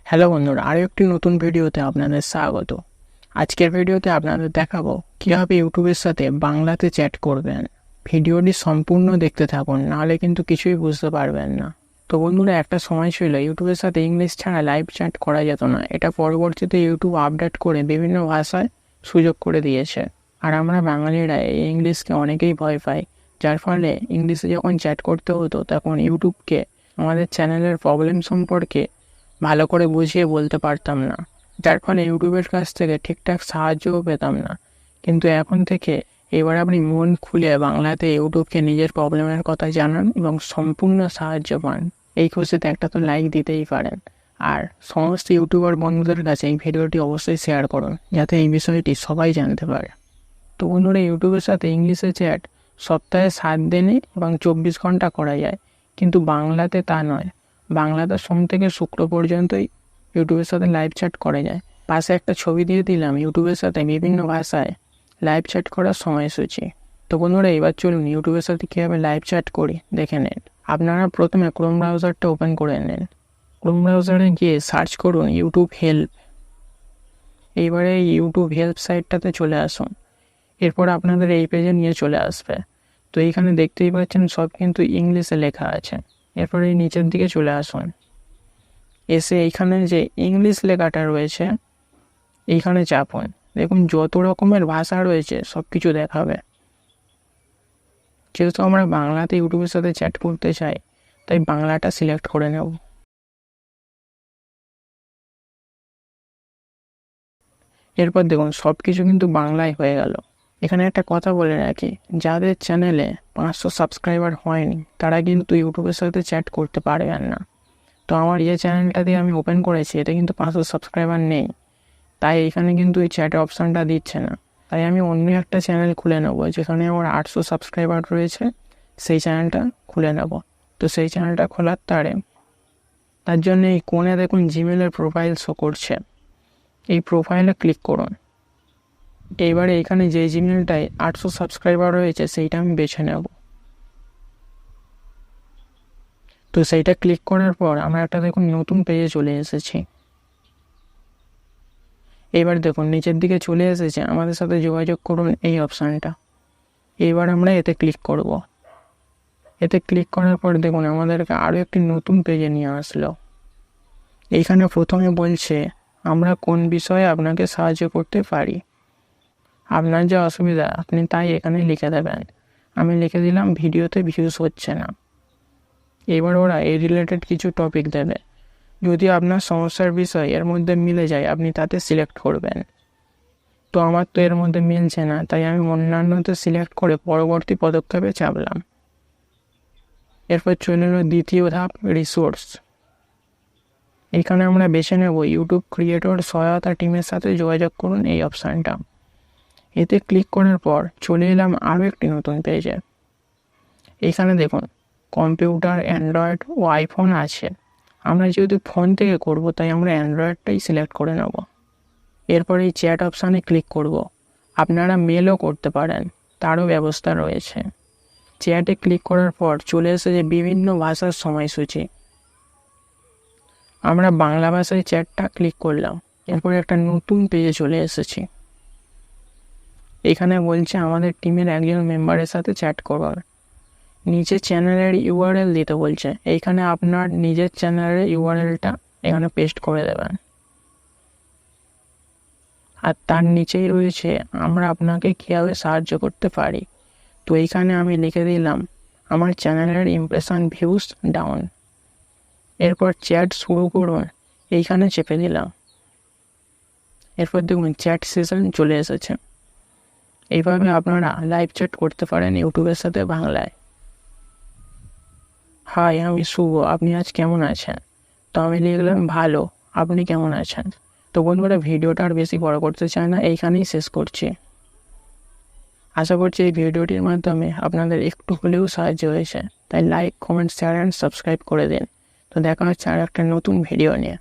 Hello বন্ধুরা, আরও একটি নতুন ভিডিওতে আপনাদের স্বাগত। আজকের ভিডিওতে আপনাদের দেখাবো কীভাবে ইউটিউবের সাথে বাংলাতে চ্যাট করবেন। ভিডিওটি সম্পূর্ণ দেখতে থাকুন, নাহলে কিন্তু কিছুই বুঝতে পারবেন না। তো বন্ধুরা, একটা সময় ছিল ইউটিউবের সাথে ইংলিশ ছাড়া লাইভ চ্যাট করা যেত না। এটা পরবর্তীতে ইউটিউব আপডেট করে বিভিন্ন ভাষায় সুযোগ করে দিয়েছে। আর আমরা বাঙালিরা এই ইংলিশকে অনেকেই ভয় পাই, যার ফলে ইংলিশে যখন চ্যাট করতে হতো তখন ইউটিউবকে আমাদের চ্যানেলের প্রবলেম সম্পর্কে ভালো করে বুঝিয়ে বলতে পারতাম না, যার ফলে ইউটিউবের কাছ থেকে ঠিকঠাক সাহায্যও পেতাম না। কিন্তু এখন থেকে এবার আপনি মন খুলে বাংলাতে ইউটিউবকে নিজের প্রবলেমের কথা জানান এবং সম্পূর্ণ সাহায্য পান। এই খুশিতে একটা তো লাইক দিতেই পারেন। আর সমস্ত ইউটিউবার বন্ধুদের কাছে এই ভিডিওটি অবশ্যই শেয়ার করুন, যাতে এই বিষয়টি সবাই জানতে পারে। তো বন্ধুরা, ইউটিউবের সাথে ইংলিশে চ্যাট সপ্তাহে 7 দিনে এবং 24 ঘন্টা করা যায়, কিন্তু বাংলাতে তা নয়। বাংলাতে সোম থেকে শুক্র পর্যন্তই ইউটিউবের সাথে লাইভ চ্যাট করা যায়। পাশে একটা ছবি দিয়ে দিলাম ইউটিউবের সাথে বিভিন্ন ভাষায় লাইভ চ্যাট করার সময়সূচি। তো বন্ধুরা, এবার চলুন ইউটিউবের সাথে কীভাবে লাইভ চ্যাট করি দেখে নেন। আপনারা প্রথমে ক্রোম ব্রাউজারটা ওপেন করে নেন। ক্রোম ব্রাউজারে গিয়ে সার্চ করুন ইউটিউব হেল্প। এইবারে ইউটিউব হেল্প সাইটটাতে চলে আসুন। এরপর আপনাদের এই পেজে নিয়ে চলে আসবে। তো এইখানে দেখতেই পাচ্ছেন সব কিন্তু ইংলিশে লেখা আছে। এরপর এই নিচের দিকে চলে আসুন। এসে এইখানে যে ইংলিশ লেখাটা রয়েছে এইখানে চাপুন। দেখুন যত রকমের ভাষা রয়েছে সব কিছু দেখাবে। যেহেতু আমরা বাংলাতে ইউটিউবের সাথে চ্যাট করতে চাই, তাই বাংলাটা সিলেক্ট করে নেব। এরপর দেখুন সব কিছু কিন্তু বাংলায় হয়ে গেল। এখানে একটা কথা বলে রাখি, যাদের চ্যানেলে 500 সাবস্ক্রাইবার হয়নি তারা কিন্তু ইউটিউবের সাথে চ্যাট করতে পারবেন না। তো আমার এই চ্যানেলটা দিয়ে আমি ওপেন করেছি, এটা কিন্তু 500 সাবস্ক্রাইবার নেই, তাই এখানে কিন্তু এই চ্যাট অপশানটা দিচ্ছে না। তাই আমি অন্য একটা চ্যানেল খুলে নেবো যেখানে আমার 800 সাবস্ক্রাইবার রয়েছে, সেই চ্যানেলটা খুলে নেব। তো সেই চ্যানেলটা খোলার তার জন্য এই কোণে দেখুন জিমেলের প্রোফাইল শো করছে, এই প্রোফাইলে ক্লিক করুন। এইবারে এখানে যে জিমেলটায় 800 সাবস্ক্রাইবার রয়েছে সেইটা আমি বেছে নেব। তো সেইটা ক্লিক করার পর আমরা একটা দেখুন নতুন পেজে চলে এসেছি। এবার দেখুন নিচের দিকে চলে এসেছে আমাদের সাথে যোগাযোগ করুন এই অপশানটা। এবার আমরা এতে ক্লিক করব। এতে ক্লিক করার পর দেখুন আমাদেরকে আরও একটি নতুন পেজে নিয়ে আসলো। এইখানে প্রথমে বলছে আমরা কোন বিষয়ে আপনাকে সাহায্য করতে পারি। আপনার যে অসুবিধা আপনি তাই এখানে লিখে দেবেন। আমি লিখে দিলাম ভিডিওতে ভিউজ হচ্ছে না। এবার ওরা এই রিলেটেড কিছু টপিক দেবে। যদি আপনার সমস্যার বিষয় এর মধ্যে মিলে যায় আপনি তাতে সিলেক্ট করবেন। তো আমার তো এর মধ্যে মিলছে না, তাই আমি অন্যান্যতে সিলেক্ট করে পরবর্তী পদক্ষেপে চাপলাম। এরপর চলে এলো দ্বিতীয় ধাপ, রিসোর্স। এখানে আমরা বেছে নেব ইউটিউব ক্রিয়েটর সহায়তা টিমের সাথে যোগাযোগ করুন এই অপশানটা। এতে ক্লিক করার পর চলে এলাম আরও একটি নতুন পেজে। এখানে দেখুন কম্পিউটার, অ্যান্ড্রয়েড ও আইফোন আছে। আমরা যেহেতু ফোন থেকে করব তাই আমরা অ্যান্ড্রয়েডটাই সিলেক্ট করে নেব। এরপর এই চ্যাট অপশানে ক্লিক করব। আপনারা মেলও করতে পারেন, তারও ব্যবস্থা রয়েছে। চ্যাটে ক্লিক করার পর চলে এসেছে বিভিন্ন ভাষার সময়সূচি। আমরা বাংলা ভাষায় চ্যাটটা ক্লিক করলাম। এরপর একটা নতুন পেজে চলে এসেছি। এখানে বলছে আমাদের টিমের একজন মেম্বারের সাথে চ্যাট করবার। নিচে চ্যানেলের ইউআরএল দিতে বলছে। এইখানে আপনার নিজের চ্যানেলের ইউআরএলটা এখানে পেস্ট করে দেবেন। আর তার নিচেই রয়েছে আমরা আপনাকে কীভাবে সাহায্য করতে পারি। তো এইখানে আমি লিখে দিলাম আমার চ্যানেলের ইমপ্রেশন ভিউজ ডাউন। এরপর চ্যাট শুরু করুন, এইখানে চেপে দিলাম। এরপর দেখুন চ্যাট সেশন চলে এসেছে। এইভাবে আপনারা লাইভ চ্যাট করতে পারেন ইউটিউবের সাথে বাংলায়। হাই, আমি শুভ, আপনি আজ কেমন আছেন? তো আমি লিখলাম ভালো, আপনি কেমন আছেন? তো বন্ধুরা, ভিডিওটা আর বেশি বড় করতে চাই না, এইখানেই শেষ করছি। আশা করছি এই ভিডিওটির মাধ্যমে আপনাদের একটু হলেও সাহায্য হয়েছে। তাই like, comment, share and subscribe করে দিন। তো দেখা হচ্ছে আর একটা নতুন ভিডিও নিয়ে।